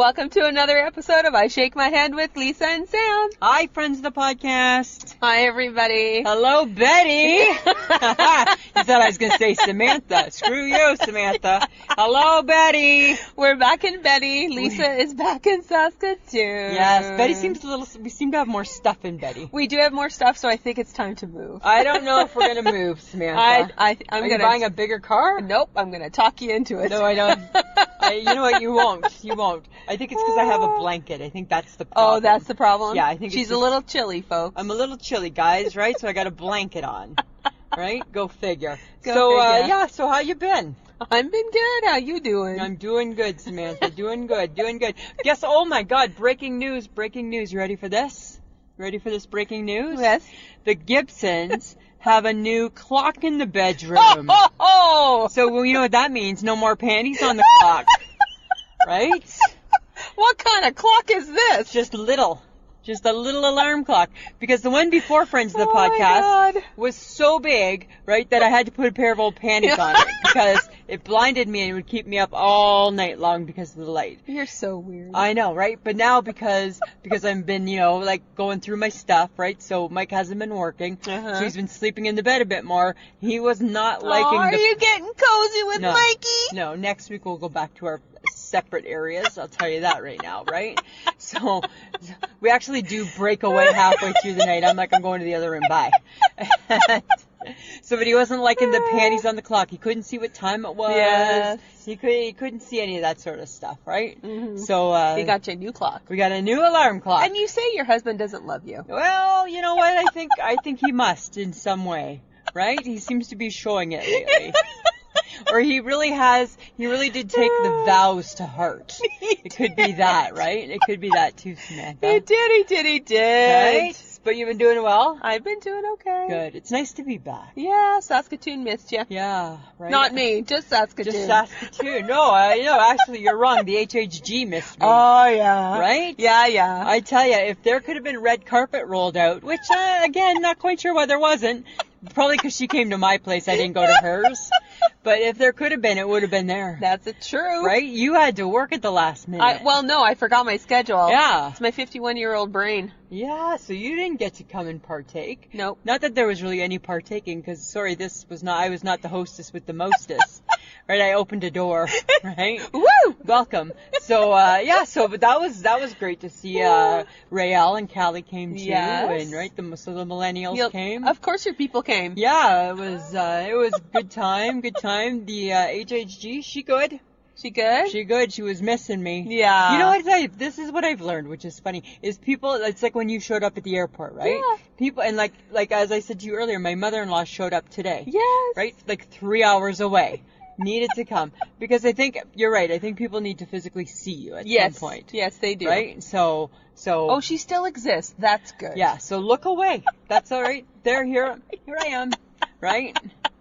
Welcome to another episode of I Shake My Head with Lisa and Sam. Hi, friends of the podcast. Hi, everybody. Hello, Betty. You thought I was going to say Samantha. Screw you, Samantha. Hello, Betty. We're back in Betty. Lisa is back in Saskatoon. Yes, Betty seems we seem to have more stuff in Betty. We do have more stuff, so I think it's time to move. I don't know if we're going to move, Samantha. I'm you buying a bigger car? Nope, I'm going to talk you into it. No, I don't. You know what? You won't. You won't. I think it's because I have a blanket. I think that's the problem. Oh, that's the problem? Yeah, I think she's a little chilly, folks. I'm a little chilly, guys, right? So I got a blanket on. Right? Go figure. Go figure. Yeah, so how you been? I've been good. How you doing? I'm doing good, Samantha. Doing good. Guess, oh my God, breaking news. You ready for this? Ready for this breaking news? Yes. The Gibsons have a new clock in the bedroom. Oh! So, you know what that means? No more panties on the clock. Right? What kind of clock is this? Just a little alarm clock. Because the one before Friends of the Podcast was so big, right, that I had to put a pair of old panties on it because it blinded me and it would keep me up all night long because of the light. You're so weird. I know, right? But now because I've been, going through my stuff, right? So Mike hasn't been working. Uh-huh. So he's been sleeping in the bed a bit more. He was not liking Are you getting cozy with Mikey? No, next week we'll go back to our separate areas. I'll tell you that right now, right? So we actually do break away halfway through the night. I'm going to the other room. Bye. So, but he wasn't liking the panties on the clock. He couldn't see what time it was. Yes. He couldn't see any of that sort of stuff, right? Mm-hmm. So he got you a new clock. We got a new alarm clock. And you say your husband doesn't love you. Well, you know what? I think he must in some way, right? He seems to be showing it lately. Or he really did take the vows to heart. It could be that, right? It could be that too, Samantha. He did. Right? But you've been doing well? I've been doing okay. Good. It's nice to be back. Yeah, Saskatoon missed you. Yeah, right. Not me, just Saskatoon. Just Saskatoon. No, actually, you're wrong. The HHG missed me. Oh, yeah. Right? Yeah. I tell you, if there could have been red carpet rolled out, which, again, not quite sure why there wasn't. Probably because she came to my place, I didn't go to hers. But if there could have been, it would have been there. That's true. Right? You had to work at the last minute. No, I forgot my schedule. Yeah. It's my 51-year-old brain. Yeah, so you didn't get to come and partake. Nope. Not that there was really any partaking, because, I was not the hostess with the mostess. Right, I opened a door, right? Woo! Welcome. So, but that was great to see, Rael and Callie came too. Yes. And, right, the millennials came. Of course your people came. Yeah, it was good time. The, HHG, she good. She good? She good. She was missing me. Yeah. You know what? This is what I've learned, which is funny, is people, it's like when you showed up at the airport, right? Yeah. People, and like as I said to you earlier, my mother-in-law showed up today. Yes. Right? 3 hours away. Needed to come. Because I think, you're right, I think people need to physically see you at some point. Yes, they do. Right? So. Oh, she still exists. That's good. Yeah, so look away. That's all right. Here I am. Right?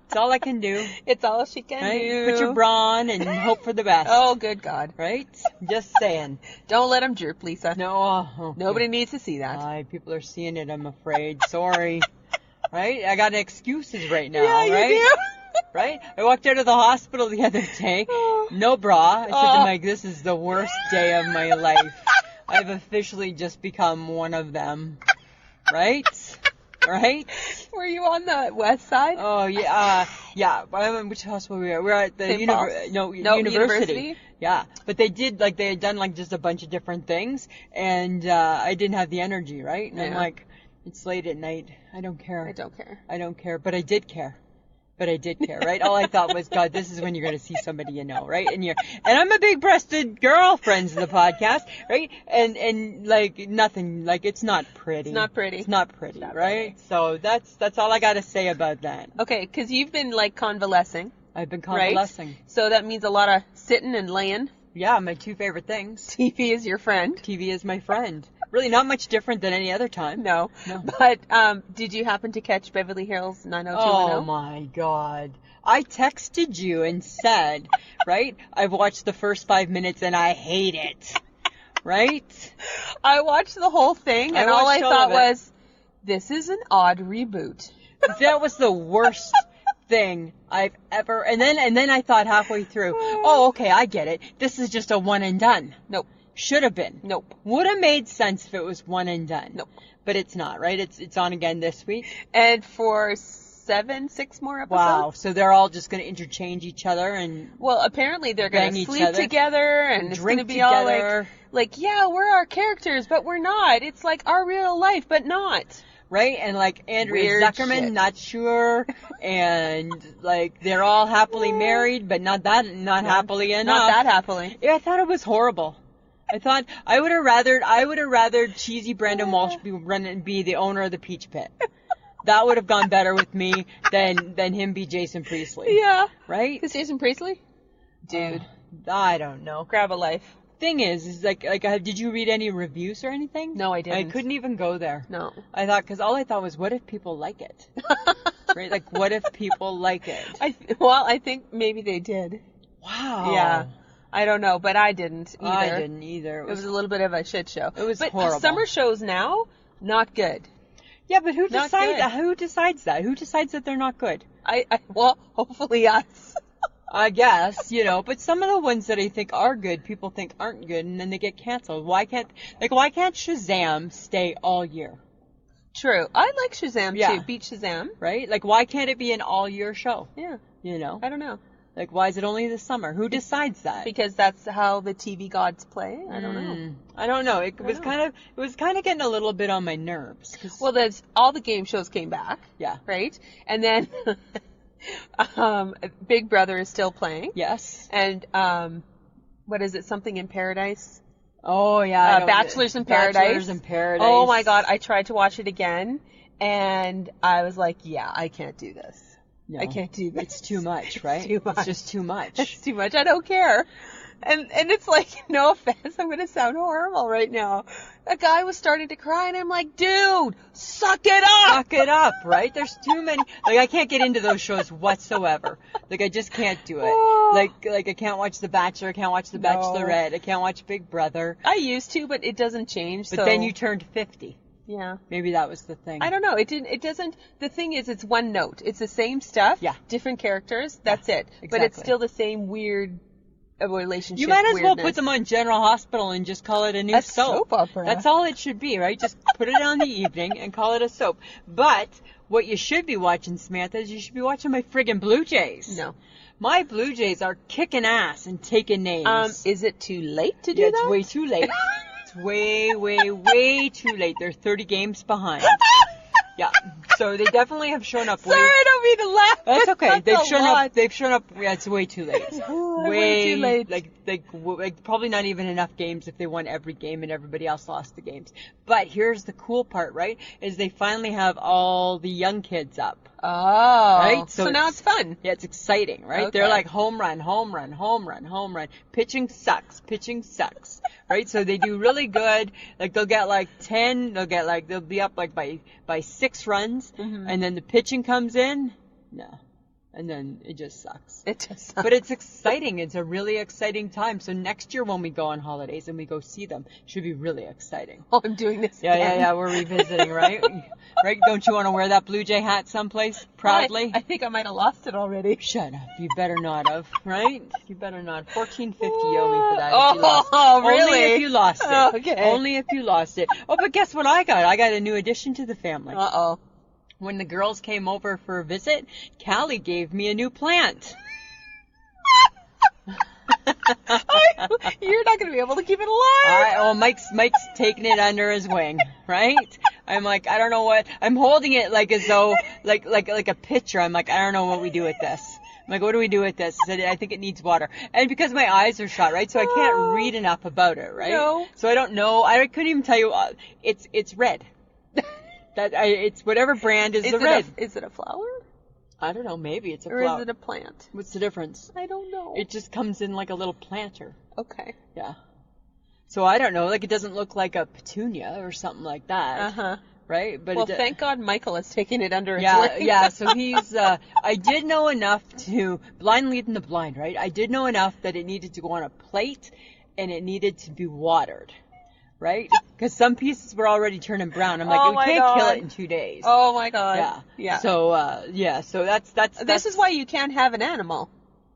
It's all I can do. It's all she can do. Put your bra on and hope for the best. Oh, good God. Right? Just saying. Don't let him droop, Lisa. No. Nobody needs to see that. People are seeing it, I'm afraid. Sorry. Right? I got excuses right now, yeah, right? You do. Right? I walked out of the hospital the other day. No bra. I said to Mike, this is the worst day of my life. I've officially just become one of them. Right? Right? Were you on the west side? Oh, yeah. Which hospital were we at? We were at the university. Yeah. But they had done just a bunch of different things. And I didn't have the energy, right? And I'm like, it's late at night. I don't care. I don't care. But I did care. Right? All I thought was, God, this is when you're going to see somebody you know, right? And I'm a big-breasted girl, friends of the podcast, right? And nothing, it's not pretty. It's not pretty. It's not pretty, right? So that's all I got to say about that. Okay, because you've been, convalescing. I've been convalescing. Right? So that means a lot of sitting and laying. Yeah, my two favorite things. TV is your friend. TV is my friend. Really not much different than any other time. No. But did you happen to catch Beverly Hills 90210? Oh, my God. I texted you and said, right, I've watched the first 5 minutes and I hate it. Right? I watched the whole thing and all I thought was, this is an odd reboot. That was the worst thing I've ever, and then I thought halfway through, oh, okay, I get it. This is just a one and done. Nope. Should have been. Nope. Would have made sense if it was one and done. Nope. But it's not, right? It's on again this week. And for 6 more episodes. Wow. So they're all just going to interchange each other and well, apparently they're going to sleep other, together and it's going to be together. all like, yeah, we're our characters, but we're not. It's like our real life, but not. Right? And like Andrea Weird Zuckerman, shit. not sure. And like they're all happily married, but not happily enough. Not that happily. Yeah, I thought it was horrible. I thought I would have rather cheesy Brandon Walsh be the owner of the Peach Pit. That would have gone better with me than him be Jason Priestley. Yeah. Right? Is Jason Priestley? Dude. I don't know. Grab a life. Thing is like did you read any reviews or anything? No, I didn't. I couldn't even go there. No. Because all I thought was, what if people like it? Right? Like, what if people like it? I think maybe they did. Wow. Yeah. I don't know, but I didn't either. I didn't either. It was a little bit of a shit show. It was horrible. horrible. But summer shows now, not good. Yeah, but who Not decides good. Who decides that? Who decides that they're not good? Well, hopefully us. I guess, but some of the ones that I think are good, people think aren't good, and then they get canceled. Why can't Shazam stay all year? True. I like Shazam too. Beat Shazam. Right? Like, why can't it be an all-year show? Yeah. I don't know. Like, why is it only the summer? Who decides that? Because that's how the TV gods play. I don't know. I don't know. It was kind of getting a little bit on my nerves. Well, all the game shows came back. Yeah. Right? And then Big Brother is still playing. Yes. And what is it? Something in Paradise? Oh, yeah. Bachelors in Paradise. Bachelors in Paradise. Oh, my God. I tried to watch it again, and I was like, yeah, I can't do this. No, I can't do this. It's too much, right? It's too much. It's just too much. It's too much. I don't care. And it's like, no offense, I'm going to sound horrible right now. A guy was starting to cry, and I'm like, dude, suck it up! Suck it up, right? There's too many. Like, I can't get into those shows whatsoever. Like, I just can't do it. Like I can't watch The Bachelor, I can't watch The Bachelorette, I can't watch Big Brother. I used to, but it doesn't change. But then you turned 50. Yeah. Maybe that was the thing. I don't know. It doesn't, the thing is, it's one note. It's the same stuff. Yeah. Different characters. That's it. Exactly. But it's still the same weird relationship. You might as well weirdness. put them on General Hospital and just call it a new soap. Opera. That's all it should be, right? Just put it on the evening and call it a soap. But what you should be watching, Samantha, is you should be watching my friggin' Blue Jays. No. My Blue Jays are kicking ass and taking names. Is it too late to do that? It's way too late. It's way, way, way too late. They're 30 games behind. Yeah. So they definitely have shown up. Sorry, I don't mean to laugh. That's okay. They've shown up. Yeah, it's way too late. Way too late. Like probably not even enough games if they won every game and everybody else lost the games. But here's the cool part, right? Is they finally have all the young kids up. Oh. Right? So now it's fun. Yeah, it's exciting, right? Okay. They're like home run, home run, home run, home run. Pitching sucks. Right? So they do really good. Like they'll get like 10, they'll be up like by 6 runs, and then the pitching comes in. No. And then it just sucks. It just sucks. But it's exciting. It's a really exciting time. So next year when we go on holidays and we go see them, it should be really exciting. Oh, I'm doing this Yeah, again. yeah, we're revisiting, right? Right? Don't you want to wear that Blue Jay hat someplace proudly? I think I might have lost it already. Shut up. You better not have, right? You better not. $14.50 you owe me for that. Oh, really? Only if you lost it. Okay. Only if you lost it. Oh, but guess what I got? I got a new addition to the family. Uh-oh. When the girls came over for a visit, Callie gave me a new plant. You're not going to be able to keep it alive. Mike's taking it under his wing, right? I'm like, I don't know what. I'm holding it like as though, like a pitcher. I'm like, I don't know what we do with this. I'm like, what do we do with this? I said, I think it needs water. And because my eyes are shut, right? So I can't read enough about it, right? No. So I don't know. I couldn't even tell you. It's red. It's whatever brand is the red. Is it a flower? I don't know. Maybe it's a flower. Or is it a plant? What's the difference? I don't know. It just comes in like a little planter. Okay. Yeah. So I don't know. Like it doesn't look like a petunia or something like that. Uh-huh. Right? But thank God Michael is taking it under his wing. Yeah. So he's. I did know enough to blind leading the blind. Right? I did know enough that it needed to go on a plate, and it needed to be watered. Right? Because some pieces were already turning brown. I'm like, we can't kill it in 2 days. Oh my God. Yeah. So, so that's. This is why you can't have an animal.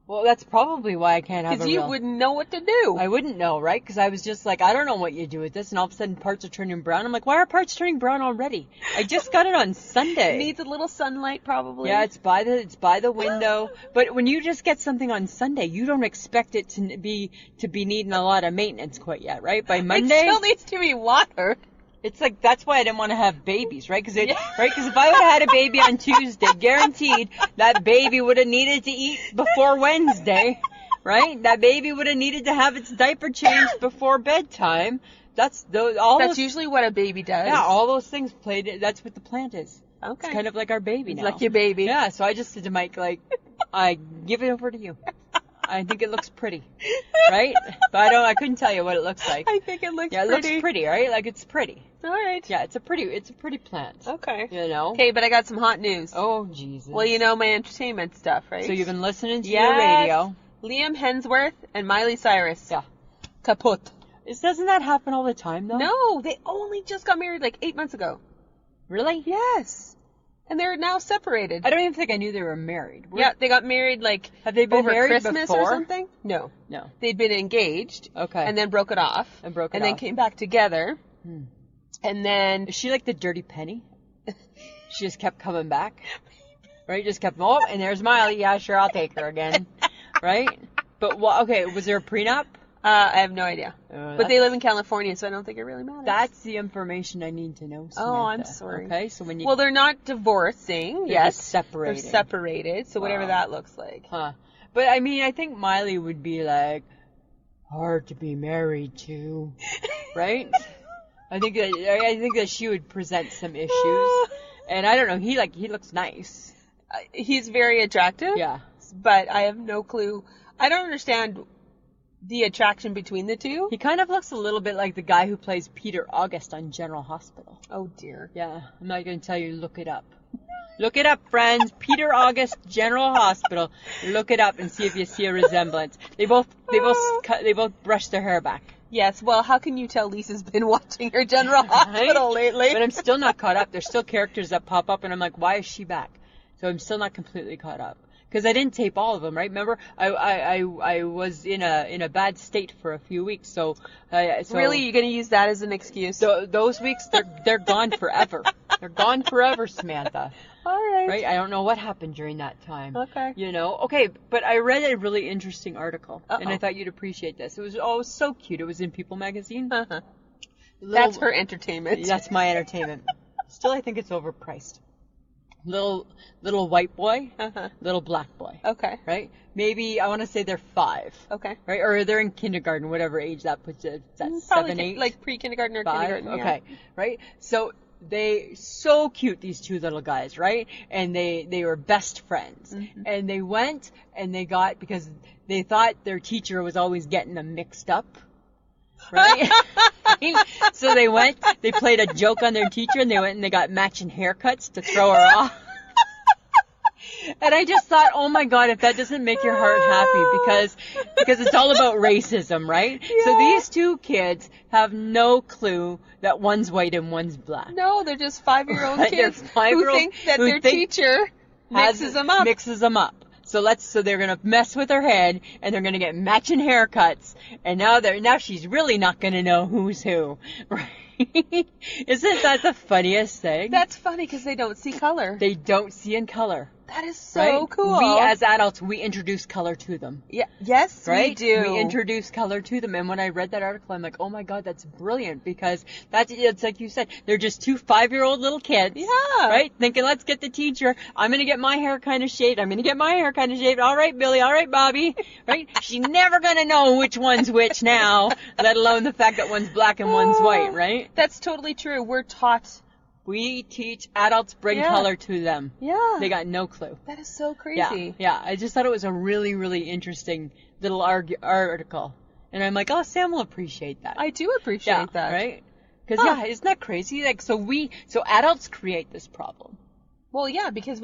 Well, that's probably why I can't have a Because you wouldn't know what to do. I wouldn't know, right? Because I was just like, I don't know what you do with this, and all of a sudden parts are turning brown. I'm like, why are parts turning brown already? I just got it on Sunday. It needs a little sunlight, probably. Yeah, it's by the window. But when you just get something on Sunday, you don't expect it to be needing a lot of maintenance quite yet, right? By Monday, it still needs to be watered. It's like, that's why I didn't want to have babies, right? Because if I would have had a baby on Tuesday, guaranteed that baby would have needed to eat before Wednesday, right? That baby would have needed to have its diaper changed before bedtime. That's usually what a baby does. Yeah, all those things played. That's what the plant is. Okay. It's kind of like our baby now. It's like your baby. Yeah, so I just said to Mike, like, I give it over to you. I think it looks pretty, right? But I couldn't tell you what it looks like. I think it looks pretty. Yeah, it looks pretty, right? Like, it's pretty. All right. Yeah, it's a pretty plant. Okay. You know? Okay, but I got some hot news. Oh, Jesus. Well, you know my entertainment stuff, right? So you've been listening to your radio. Liam Hemsworth and Miley Cyrus. Yeah. Kaput. Doesn't that happen all the time, though? No, they only just got married like 8 months ago. Really? Yes. And they're now separated. I don't even think I knew they were married. Yeah, they got married like have they been over married Christmas before? or something? No. They'd been engaged. Okay. And then broke it off. And then came back together. And then is she like the dirty penny? She just kept coming back. Right? Just kept, and there's Miley. Yeah, sure, I'll take her again. Right? But okay, was there a prenup? I have no idea. But they live in California, so I don't think it really matters. That's the information I need to know, Samantha. Oh, I'm sorry. Okay, so when you... Well, they're not divorcing. They're just separated. They're separated, so whatever that looks like. Huh. But, I mean, I think Miley would be like, hard to be married to, right? I think that she would present some issues. And I don't know, he looks nice. He's very attractive. Yeah. But I have no clue. I don't understand the attraction between the two. He kind of looks a little bit like the guy who plays Peter August on General Hospital. Oh, dear. Yeah, I'm not going to tell you, look it up. Look it up, friends. Peter August, General Hospital. Look it up and see if you see a resemblance. They both brush their hair back. Yes, well, how can you tell Lisa's been watching her General Hospital lately? But I'm still not caught up. There's still characters that pop up, and I'm like, why is she back? So I'm still not completely caught up. Because I didn't tape all of them, right? Remember, I was in a bad state for a few weeks, so really, you're gonna use that as an excuse? So those weeks, they're gone forever. They're gone forever, Samantha. All right. Right? I don't know what happened during that time. Okay. You know? Okay, but I read a really interesting article, and I thought you'd appreciate this. It was so cute. It was in People magazine. Uh-huh. That's her entertainment. That's my entertainment. Still, I think it's overpriced. Little white boy, little black boy. Okay. Right? Maybe, I want to say they're 5. Okay. Right? Or they're in kindergarten, whatever age that puts it. That's 7, 8? Like pre-kindergarten or 5? kindergarten. Okay. Yeah. Right? So, so cute, these two little guys, right? And they were best friends. Mm-hmm. And they went and they got, because they thought their teacher was always getting them mixed up. Right? So they played a joke on their teacher, and they went and they got matching haircuts to throw her off. And I just thought, oh my God, if that doesn't make your heart happy, because it's all about racism, right? Yeah. So these two kids have no clue that one's white and one's black. No, they're just 5-year-old kids who think that their teacher mixes them up. So they're gonna mess with her head, and they're gonna get matching haircuts, and now she's really not gonna know who's who, right? Isn't that the funniest thing? That's funny because they don't see color. They don't see in color. That is so cool. We as adults, we introduce color to them. Yeah. Yes, right? We do. We introduce color to them. And when I read that article, I'm like, oh my God, that's brilliant, because it's like you said, they're just 2 5-year-old little kids. Yeah. Right? Thinking, let's get the teacher. I'm going to get my hair kind of shaved. I'm going to get my hair kind of shaved. All right, Billy. All right, Bobby. Right? She's never going to know which one's which now, let alone the fact that one's black and one's white, right? That's totally true. We're taught. We teach adults bring color to them. Yeah. They got no clue. That is so crazy. Yeah. I just thought it was a really, really interesting little article. And I'm like, oh, Sam will appreciate that. I do appreciate that. Right? Because, isn't that crazy? Like, so adults create this problem. Well, yeah, because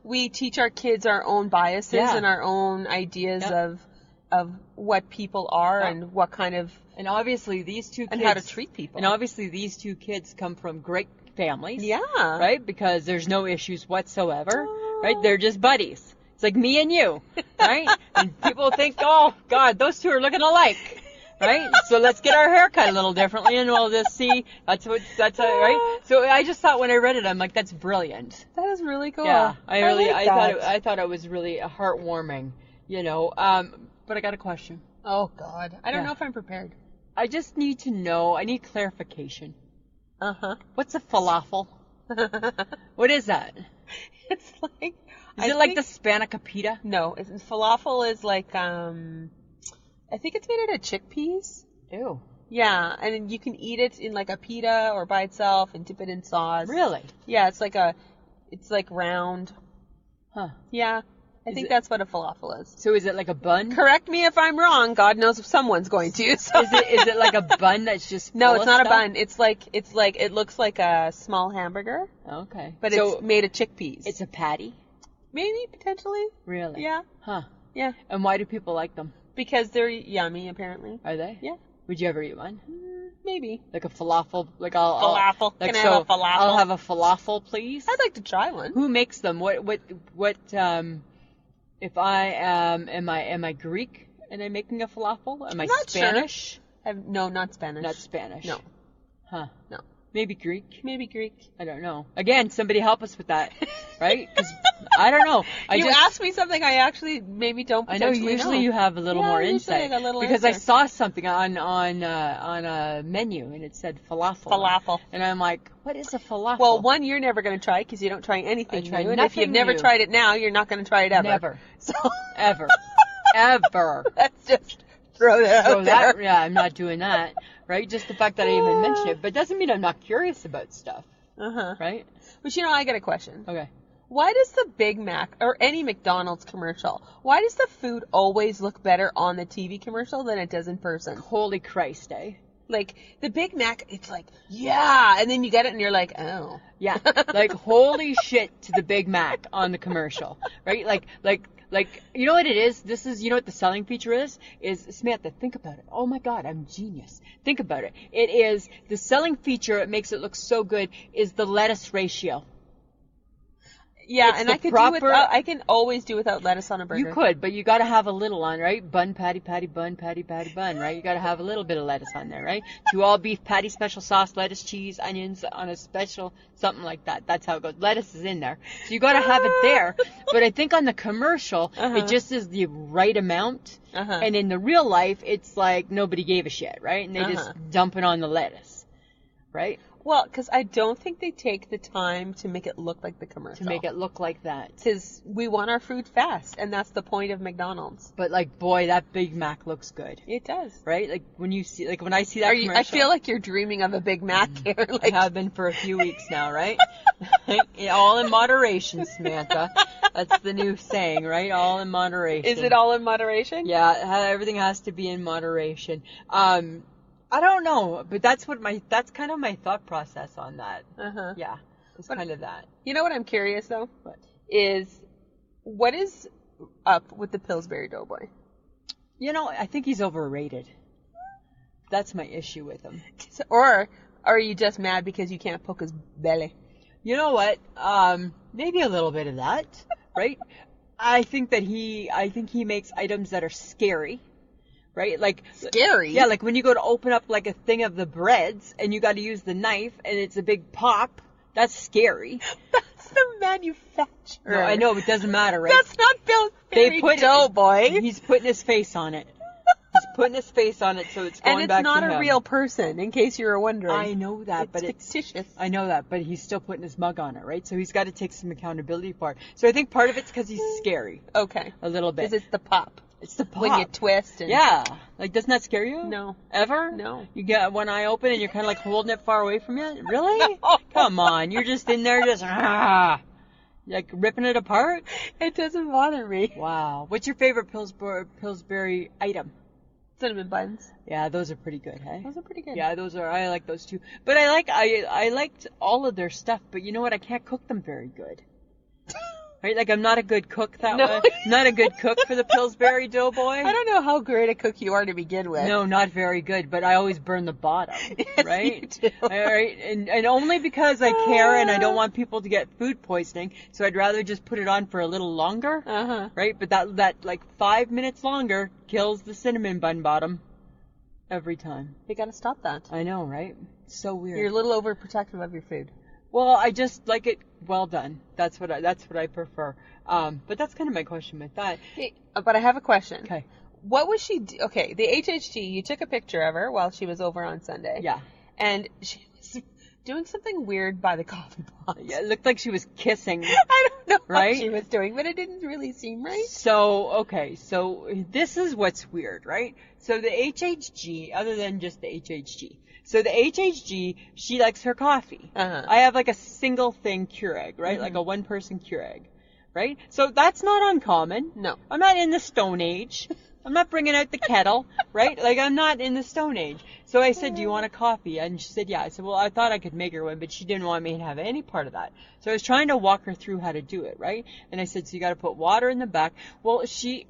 we teach our kids our own biases and our own ideas of what people are and what kind of... And obviously these two kids... And how to treat people. And obviously these two kids come from great families. Yeah. Right? Because there's no issues whatsoever. Right? They're just buddies. It's like me and you. Right? And people think, oh, God, those two are looking alike. Right? So let's get our hair cut a little differently and we'll just see. Right? So I just thought when I read it, I'm like, that's brilliant. That is really cool. Yeah. I thought it was really heartwarming, you know. But I got a question. Oh, God. I don't know if I'm prepared. I just need to know. I need clarification. Uh-huh. What's a falafel? What is that? It's like... Is it like the spanakopita? No. Falafel is like, I think it's made out of chickpeas. Ew. Yeah, and then you can eat it in like a pita or by itself and dip it in sauce. Really? Yeah, it's like round. Huh. Yeah. I think that's what a falafel is. So is it like a bun? Correct me if I'm wrong. God knows if someone's going to. So. Is it like a bun that's just No, it's not stuff? a bun. It's like it looks like a small hamburger. Okay. But it's made of chickpeas. It's a patty? Maybe, potentially. Really? Yeah. Huh. Yeah. And why do people like them? Because they're yummy, apparently. Are they? Yeah. Would you ever eat one? Maybe. Like a falafel? Like falafel. Like, Can I have a falafel? I'll have a falafel, please. I'd like to try one. Who makes them? What if I am I Greek and I'm making a falafel? Am I Spanish? Sure. No, not Spanish. Not Spanish. No. Huh. No. Maybe Greek. Maybe Greek. I don't know. Again, somebody help us with that, right? Because I don't know. You asked me something I actually maybe don't. I know usually you have a little more insight because I saw something on a menu and it said falafel. Falafel. And I'm like, what is a falafel? Well, one you're never going to try because you don't try anything new. And if you've new. never tried it now, you're not going to try it ever. Never. So ever. Ever. That's just throw that out there. Yeah, I'm not doing that. Right? Just the fact that I even mentioned it. But it doesn't mean I'm not curious about stuff. Uh-huh. Right? But I got a question. Okay. Why does the Big Mac or any McDonald's commercial, why does the food always look better on the TV commercial than it does in person? Holy Christ, eh? Like, the Big Mac, it's like, yeah, and then you get it and you're like, oh. Yeah. Like, holy shit to the Big Mac on the commercial. Right? Like, you know what it is? You know what the selling feature is? Samantha, think about it. Oh my God, I'm genius. Think about it. It is, the selling feature, it makes it look so good, is the lettuce ratio. Yeah, and I can always do without lettuce on a burger. You could, but you got to have a little on, right? Bun, patty, bun, patty, bun, right? You got to have a little bit of lettuce on there, right? 2 all beef patty, special sauce, lettuce, cheese, onions on a special, something like that. That's how it goes. Lettuce is in there. So you got to have it there. But I think on the commercial, it just is the right amount. And in the real life, it's like nobody gave a shit, right? And they just dump it on the lettuce, right? Well, because I don't think they take the time to make it look like the commercial. To make it look like that. Because we want our food fast, and that's the point of McDonald's. But, like, boy, that Big Mac looks good. It does. Right? Like, when I see that commercial. I feel like you're dreaming of a Big Mac here. Like, I have been for a few weeks now, right? All in moderation, Samantha. That's the new saying, right? All in moderation. Is it all in moderation? Yeah, everything has to be in moderation. I don't know, but that's kind of my thought process on that. Yeah, it's kind of that. You know what I'm curious though? What is up with the Pillsbury Dough Boy? You know, I think he's overrated. That's my issue with him. Or are you just mad because you can't poke his belly? You know what? Maybe a little bit of that, right? I think he makes items that are scary. Right? Like scary. Yeah, like when you go to open up like a thing of the breads and you got to use the knife and it's a big pop, that's scary. That's the manufacturer. No, I know, it doesn't matter, right? That's not Pillsbury Dough Boy. He's putting his face on it. He's putting his face on it, so it's going back to him. And it's not a real person, in case you were wondering. I know that, but it's fictitious. I know that, but he's still putting his mug on it, right? So he's got to take some accountability for it. So I think part of it's because he's scary. Okay. A little bit. Because it's the pop. It's the pop. When you twist. And... Yeah. Like, doesn't that scare you? No. Ever? No. You get one eye open and you're kind of like holding it far away from you? Really? No. Come on. You're just in there just, like ripping it apart? It doesn't bother me. Wow. What's your favorite Pillsbury item? Cinnamon buns. Yeah, those are pretty good, hey? Those are pretty good. Yeah, I like those too. But I liked all of their stuff, but you know what? I can't cook them very good. Right? Like, I'm not a good cook that way. I'm not a good cook for the Pillsbury Dough Boy. I don't know how great a cook you are to begin with. No, not very good, but I always burn the bottom. Yes, right? you do. All right? And only because I care and I don't want people to get food poisoning, so I'd rather just put it on for a little longer. Uh-huh. Right? But that like 5 minutes longer kills the cinnamon bun bottom every time. You gotta stop that. I know, right? So weird. You're a little overprotective of your food. Well, I just like it well done. That's what I prefer. But that's kind of my question with that. Hey, but I have a question. Okay. What was she? Okay, the HHG. You took a picture of her while she was over on Sunday. Yeah. And she was doing something weird by the coffee pot. Yeah, it looked like she was kissing. I don't know right? what she was doing, but it didn't really seem right. So this is what's weird, right? So the HHG, other than just the HHG. So the HHG, she likes her coffee. Uh-huh. I have like a single thing Keurig, right? Like a one-person Keurig, right? So that's not uncommon. No. I'm not in the Stone Age. I'm not bringing out the kettle, right? Like, I'm not in the Stone Age. So I said, do you want a coffee? And she said, yeah. I said, well, I thought I could make her one, but she didn't want me to have any part of that. So I was trying to walk her through how to do it, right? And I said, so you got to put water in the back. Well,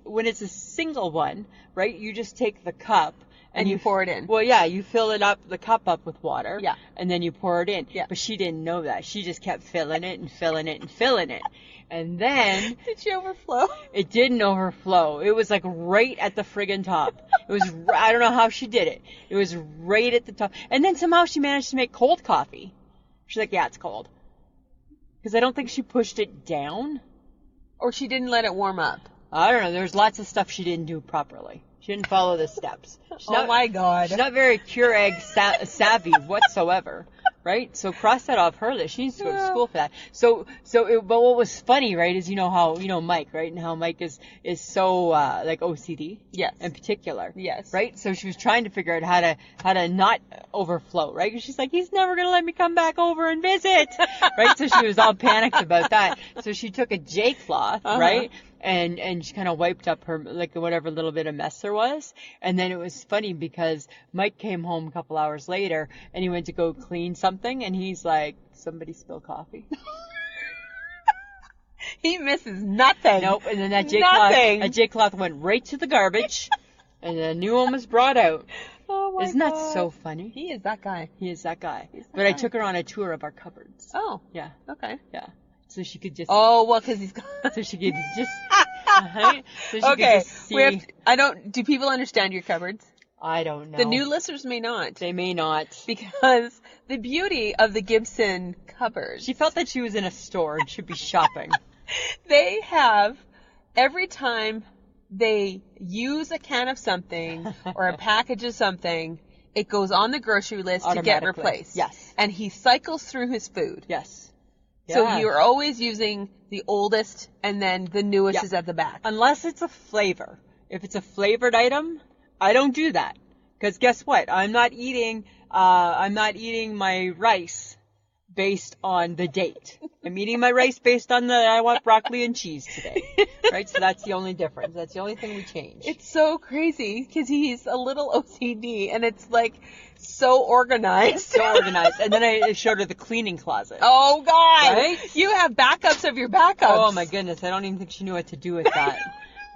when it's a single one, right, you just take the cup. And you pour it in. Well, yeah, you fill the cup up with water. Yeah. And then you pour it in. Yeah. But she didn't know that. She just kept filling it and filling it and filling it. And then... Did she overflow? It didn't overflow. It was like right at the friggin' top. It was, I don't know how she did it. It was right at the top. And then somehow she managed to make cold coffee. She's like, yeah, it's cold. Because I don't think she pushed it down. Or she didn't let it warm up. I don't know. There's lots of stuff she didn't do properly. She didn't follow the steps. My God. She's not very Keurig savvy whatsoever, right? So cross that off her list. She needs to go to school for that. But what was funny, right, is Mike, right, and how Mike is so like OCD, yes, in particular, yes, right. So she was trying to figure out how to not overflow, right? Because she's like, he's never gonna let me come back over and visit, right? So she was all panicked about that. So she took a J cloth, right? And she kind of wiped up her, like, whatever little bit of mess there was. And then it was funny because Mike came home a couple hours later and he went to go clean something and he's like, somebody spill coffee. He misses nothing. Nope. And then that J cloth went right to the garbage and a new one was brought out. Oh my God. Isn't that so funny? He is that guy. He is that guy. But I took her on a tour of our cupboards. Oh. Yeah. Okay. Yeah. So she could just... Oh, well, because he's got... So she could just... Right? So she okay. could just see... Do people understand your cupboards? I don't know. The new listeners may not. They may not. Because the beauty of the Gibson cupboard... She felt that she was in a store and should be shopping. They have, every time they use a can of something or a package of something, it goes on the grocery list to get replaced. Yes. And he cycles through his food. Yes. So you're always using the oldest and then the newest is at the back. Unless it's a flavor. If it's a flavored item, I don't do that. Because guess what? I'm not eating my rice based on the date. I'm eating my rice based on I want broccoli and cheese today. Right? So that's the only difference. That's the only thing we change. It's so crazy because he's a little OCD and it's like so organized. So organized. And then I showed her the cleaning closet. Oh, God. Right? You have backups of your backups. Oh, my goodness. I don't even think she knew what to do with that.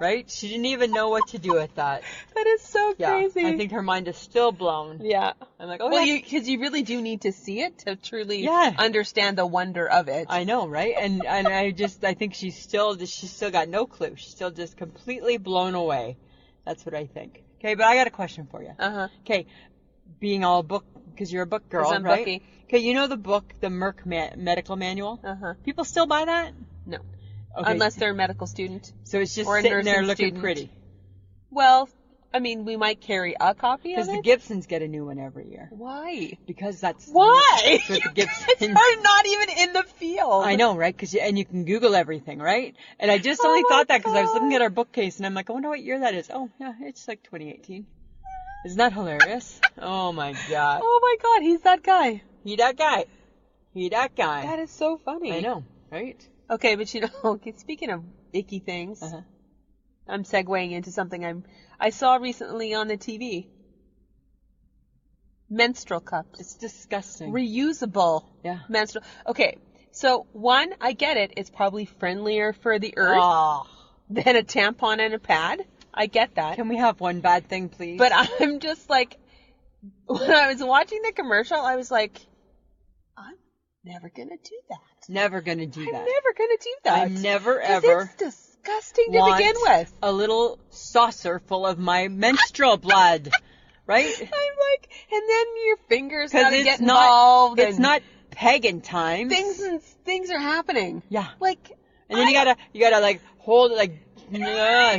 Right? She didn't even know what to do with that. That is so crazy. I think her mind is still blown. Yeah. I'm like, oh, well, because you really do need to see it to truly understand the wonder of it. I know, right? And I think she's still got no clue. She's still just completely blown away. That's what I think. Okay, but I got a question for you. Uh-huh. Okay, being all book, because you're a book girl, I'm right? Bookie. Okay, you know the book, the Merck medical manual? Uh-huh. People still buy that? No. Okay. Unless they're a medical student. So it's just or sitting there looking pretty. Well, I mean, we might carry a copy of it. Because the Gibsons get a new one every year. Why? Because that's... Why? That's what the Gibsons... It's not even in the field. I know, right? And you can Google everything, right? And I just only thought that because I was looking at our bookcase and I'm like, I wonder what year that is. Oh, yeah, it's like 2018. Isn't that hilarious? Oh, my God. Oh, my God. He's that guy. He that guy. That is so funny. I know, right? Okay, but speaking of icky things, I'm segueing into something I saw recently on the TV. Menstrual cups. It's disgusting. Reusable. Yeah. Menstrual. Okay, So, one, I get it. It's probably friendlier for the earth than a tampon and a pad. I get that. Can we have one bad thing, please? But I'm just like, when I was watching the commercial, I was like, I'm never going to do that. Never going to do that. I'm never going to do that. I'm never, ever. It's disgusting to begin with. A little saucer full of my menstrual blood. Right? I'm like, and then your fingers gotta get involved. It's not pagan times. Things are happening. Yeah. Like, and then you gotta like hold it like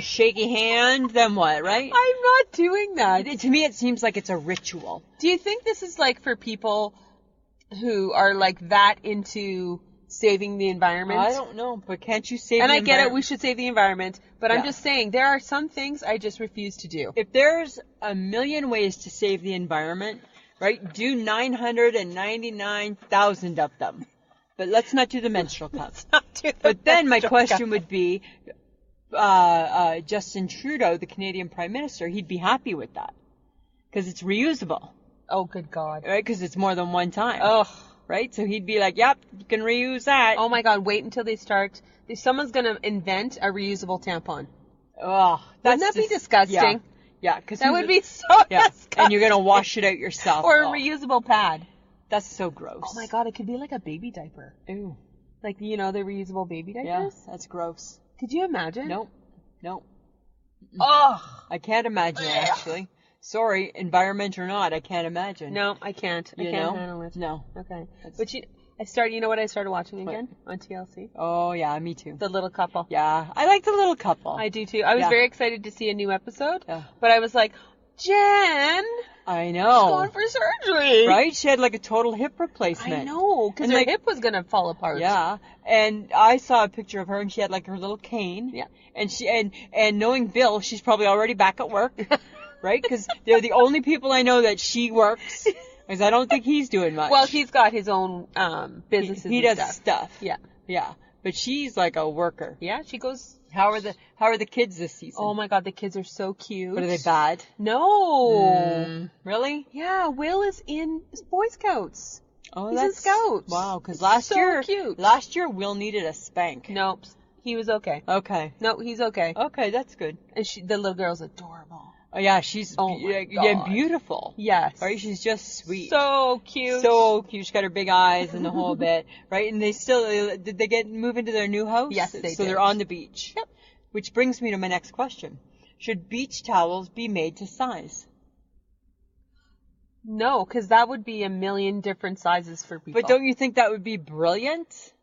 shaky hand. Then what? Right? I'm not doing that. To me, it seems like it's a ritual. Do you think this is like for people who are like that into saving the environment? I don't know, but can't you save? And I get it. We should save the environment, but I'm just saying there are some things I just refuse to do. If there's a million ways to save the environment, right? Do 999,000 of them. But let's not do the menstrual cup. But then my question would be, Justin Trudeau, the Canadian Prime Minister, he'd be happy with that. Because it's reusable. Oh, good God. Right? Because it's more than one time. Oh. Right? So he'd be like, yep, you can reuse that. Oh my God, wait until they start. Someone's going to invent a reusable tampon. Oh, wouldn't that be disgusting? Yeah, because that would be so disgusting. And you're going to wash it out yourself. Or a reusable pad. That's so gross. Oh my God, it could be like a baby diaper. Ew. Like, the reusable baby diapers? Yeah, that's gross. Could you imagine? No. Oh, I can't imagine, actually. Sorry, environment or not, I can't imagine. No, I can't. I can't handle it. No. Okay. But you know what I started watching again? On TLC? Oh, yeah, me too. The Little Couple. Yeah, I like The Little Couple. I do too. I was very excited to see a new episode, but I was like, Jen! I know. She's going for surgery. Right? She had like a total hip replacement. I know, because her hip was going to fall apart. Yeah. And I saw a picture of her and she had like her little cane. Yeah. And and knowing Bill, she's probably already back at work. Right? Because they're the only people I know that she works. Because I don't think he's doing much. Well, he's got his own businesses. He does stuff. Yeah. Yeah. But she's like a worker. Yeah, she goes. How are the kids this season? Oh my God, the kids are so cute. But are they bad? No. Really? Yeah, Will is in Boy Scouts. Oh, he's in Scouts. Wow, because last year Will needed a spank. Nope, he was okay. Okay. No, he's okay. Okay, that's good. And the little girl's adorable. Oh yeah, she's beautiful. Yes. Right, she's just sweet. So cute. So cute. She's got her big eyes and the whole bit. Right, and they still did they move into their new house? Yes, they did. So they're on the beach. Yep. Which brings me to my next question: should beach towels be made to size? No, because that would be a million different sizes for people. But don't you think that would be brilliant?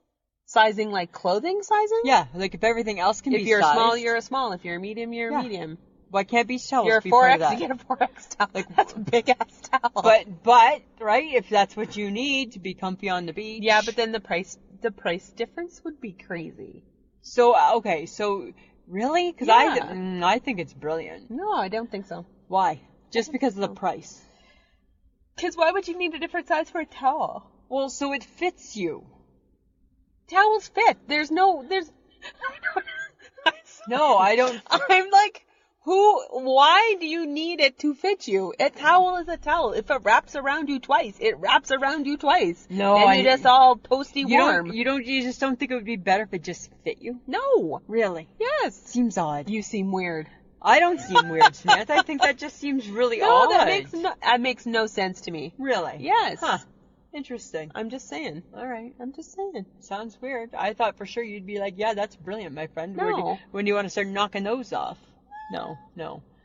Sizing like clothing sizing? Yeah, like if everything else can be sized. If you're a small, you're a small. If you're a medium, you're a medium. Why can't beach towels be part of that? You get a 4X towel. Like, that's a big ass towel. But right, if that's what you need to be comfy on the beach. Yeah, but then the price difference would be crazy. So so really? Because I think it's brilliant. No, I don't think so. Why? Just because of the price? Because why would you need a different size for a towel? Well, so it fits you. Towels fit. No, I don't. I'm like, why do you need it to fit you? A towel is a towel. If it wraps around you twice, it wraps around you twice. No, then you're just all toasty warm. You just don't think it would be better if it just fit you? No. Really? Yes. Seems odd. You seem weird. I don't seem weird, Samantha. I think that just seems really odd. No, that makes no sense to me. Really? Yes. Huh. Interesting. I'm just saying. All right. I'm just saying. Sounds weird. I thought for sure you'd be like, yeah, that's brilliant, my friend. No. When do you want to start knocking those off? No.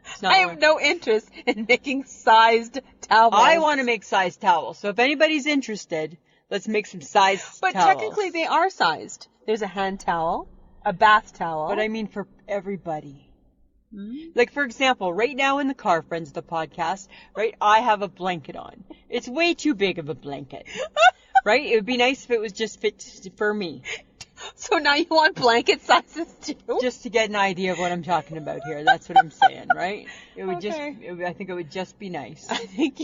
It's not I have no interest in making sized towels. I want to make sized towels. So if anybody's interested, let's make some sized towels. But technically they are sized. There's a hand towel, a bath towel. But I mean for everybody. Mm-hmm. Like, for example, right now in the car, friends of the podcast, right, I have a blanket on. It's way too big of a blanket. Right? It would be nice if it was just fit for me. So now you want blanket sizes too? Just to get an idea of what I'm talking about here. That's what I'm saying, right? It would I think it would just be nice. I think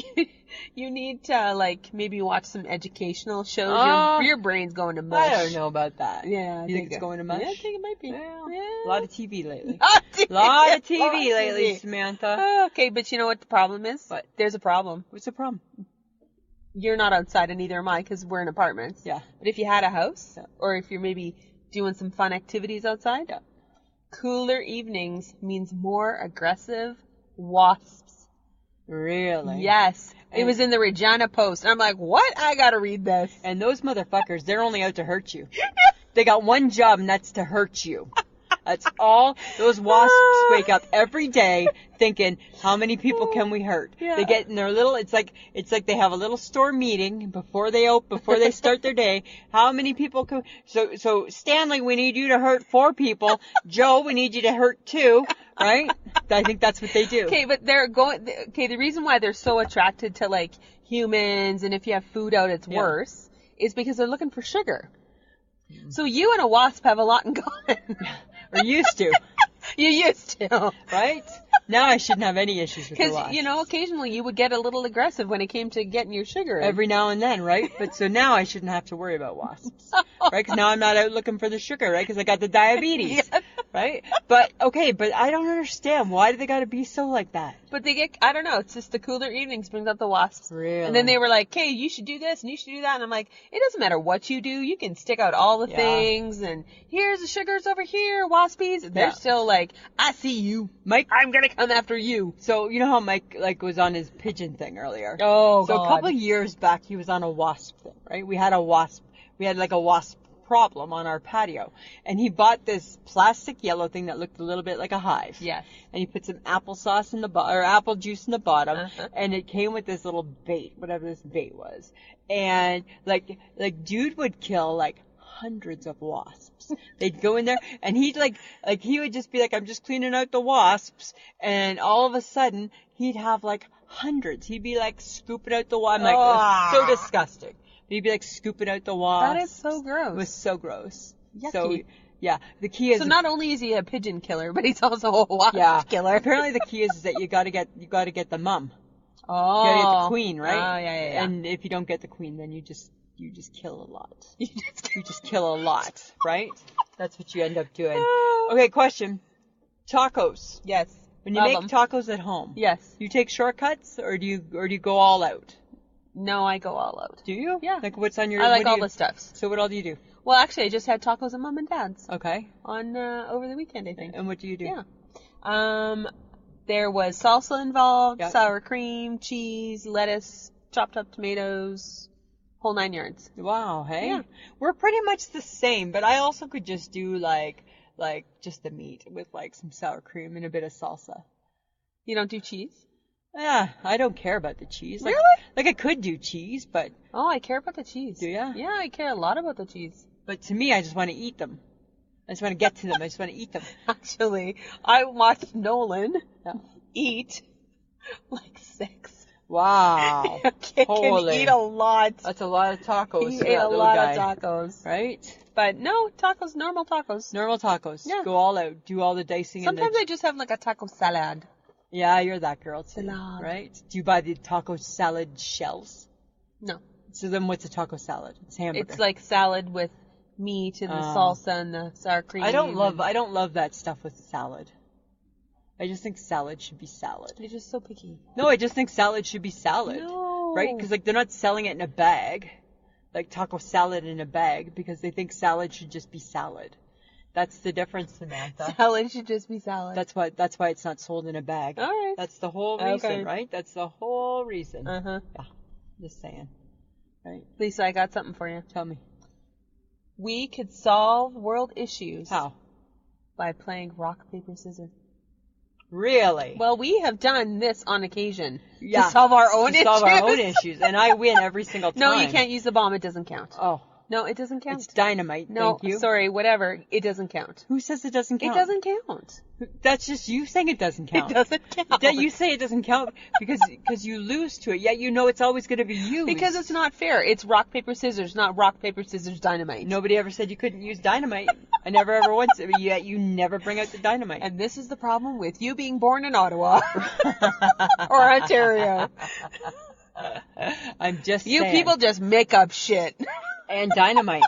you need to, maybe watch some educational shows. Your brain's going to mush. I don't know about that. Yeah. You think it's going to mush? Yeah, I think it might be. Yeah. A lot of TV lately. A lot of TV lately, Samantha. Okay, but you know what the problem is? What? There's a problem. What's the problem? you're not outside and neither am I because we're in apartments. Yeah. But if you had a house or if you're maybe doing some fun activities outside, cooler evenings means more aggressive wasps. Really? Yes. It was in the Regina Post. And I'm like, what? I gotta read this. And those motherfuckers, they're only out to hurt you. They got one job, and that's to hurt you. That's all. Those wasps wake up every day thinking, how many people can we hurt? Yeah. They get in their little, it's like they have a little store meeting before they start their day. How many people can, so Stanley, we need you to hurt 4 people. Joe, we need you to hurt 2, right? I think that's what they do. Okay, but the reason why they're so attracted to like humans and if you have food out, it's worse, is because they're looking for sugar. So you and a wasp have a lot in common. Or used to. You used to. Right? Now I shouldn't have any issues with the wasps. Because, occasionally you would get a little aggressive when it came to getting your sugar in. Every now and then, right? But so now I shouldn't have to worry about wasps. Right? Because now I'm not out looking for the sugar, right? Because I got the diabetes. Right? But I don't understand. Why do they got to be so like that? But I don't know. It's just the cooler evenings brings out the wasps. Really? And then they were like, hey, you should do this and you should do that. And I'm like, it doesn't matter what you do. You can stick out all the things. And here's the sugars over here, waspies. They're still like, I see you. Mike, I'm going to come after you. So, you know how Mike, was on his pigeon thing earlier? Oh, So God. a couple of years back, he was on a wasp thing, right? We had a wasp problem on our patio. And he bought this plastic yellow thing that looked a little bit like a hive. Yes. And he put some applesauce in the or apple juice in the bottom. And it came with this little bait, whatever this bait was. And dude would kill hundreds of wasps. They'd go in there and he would just be like, I'm just cleaning out the wasps. And all of a sudden he'd have hundreds. He'd be scooping out the wasps. I'm like, so disgusting. He'd be scooping out the wasps. That is so gross. It was so gross. Yucky. So, yeah, the key is. So not only is he a pigeon killer, but he's also a wasp killer. Apparently the key is that you gotta get the mum. Oh. You gotta get the queen, right? Oh, yeah. And if you don't get the queen, then you just kill a lot. You just kill a lot, right? That's what you end up doing. Okay, question. Tacos. Yes. When you make tacos at home. Yes. You take shortcuts or do you go all out? No, I go all out. Do you? Yeah. What's on your? I like all the stuffs. So what all do you do? Well, actually, I just had tacos at Mom and Dad's. Okay. On over the weekend, I think. And what do you do? Yeah. There was salsa involved, sour cream, cheese, lettuce, chopped up tomatoes, whole 9 yards. Wow. Hey. Yeah. We're pretty much the same, but I also could just do just the meat with some sour cream and a bit of salsa. You don't do cheese? Yeah, I don't care about the cheese. Really? I could do cheese, but... Oh, I care about the cheese. Do ya? Yeah, I care a lot about the cheese. But to me, I just want to eat them. I just want to get to them. I just want to eat them. Actually, I watched Nolan eat 6. Wow. He can eat a lot. That's a lot of tacos. He ate a lot of tacos. Right? But no, tacos, normal tacos. Normal tacos. Yeah. Go all out. Do all the dicing. Sometimes I just have a taco salad. Yeah, you're that girl too. Salad. Right? Do you buy the taco salad shells? No. So then what's a taco salad? It's hamburger. It's like salad with meat and the salsa and the sour cream. I don't love that stuff with salad. I just think salad should be salad. You're just so picky. No, I just think salad should be salad. No. Right? Because they're not selling it in a bag. Taco salad in a bag because they think salad should just be salad. That's the difference, Samantha. Salad should just be salad. That's why it's not sold in a bag. All right. That's the whole reason, right? That's the whole reason. Uh-huh. Yeah. Just saying. Right? Lisa, I got something for you. Tell me. We could solve world issues. How? By playing rock, paper, scissors. Really? Well, we have done this on occasion. To solve our own issues. Solve our own issues. And I win every single time. No, you can't use the bomb. It doesn't count. Oh. No, it doesn't count. It's dynamite. No, thank you. Sorry, whatever. It doesn't count. Who says it doesn't count? It doesn't count. That's just you saying it doesn't count. It doesn't count. That you say it doesn't count because you lose to it, yet you know it's always going to be used. Because it's not fair. It's rock, paper, scissors, not rock, paper, scissors, dynamite. Nobody ever said you couldn't use dynamite. I never ever once, yet you never bring out the dynamite. And this is the problem with you being born in Ottawa. Or Ontario. I'm just You saying. people just make up shit. And dynamite.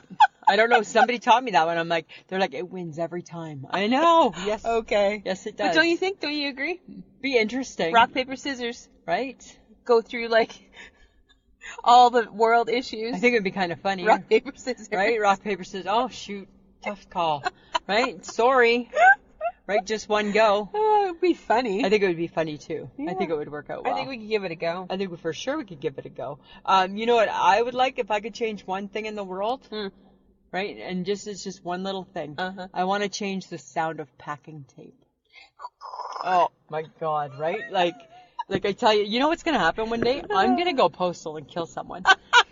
I don't know. Somebody taught me that one. I'm like, they're like, it wins every time. I know. Yes. Okay. Yes, it does. But don't you agree? Be interesting. Rock, paper, scissors. Right? Go through All the world issues. I think it would be kind of funny. Rock, paper, scissors. Right? Rock, paper, scissors. Oh, shoot. Tough call. Right? Sorry. Right? Just one go. Oh, it would be funny. I think it would be funny, too. Yeah. I think it would work out well. I think we could give it a go. I think for sure we could give it a go. You know what I would like if I could change one thing in the world? Right? And it's just one little thing. I want to change the sound of packing tape. Oh, my God, right? Like I tell you, you know what's going to happen one day? I'm going to go postal and kill someone.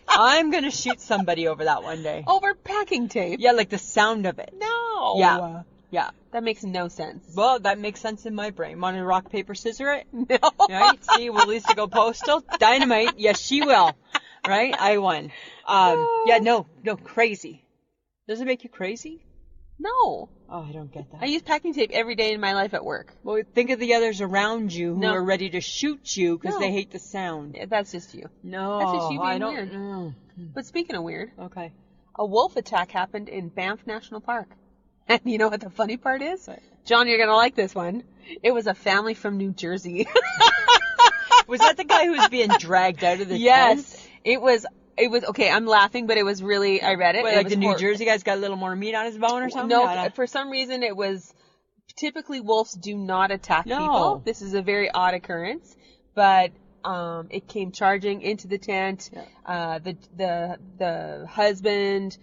I'm going to shoot somebody over that one day. Over packing tape? Yeah, like the sound of it. No. Yeah. Yeah. That makes no sense. Well, that makes sense in my brain. Want to rock, paper, scissor it? No. Right? See, will Lisa go postal? Dynamite. Yes, she will. Right? I won. Yeah, no, crazy. Does it make you crazy? No. Oh, I don't get that. I use packing tape every day in my life at work. Well, think of the others around you who are ready to shoot you because they hate the sound. Yeah, that's just you. No, that's just you being I don't weird. know. But speaking of weird, okay, a wolf attack happened in Banff National Park. And you know what the funny part is? What? John, you're going to like this one. It was a family from New Jersey. Was that the guy who was being dragged out of the tent? Yes. It was, okay, I'm laughing, but it was really, I read it. Wait, it like was the New Jersey guy's got a little more meat on his bone or something? No, for some reason it was, typically wolves do not attack people. This is a very odd occurrence, but it came charging into the tent. Yeah. The husband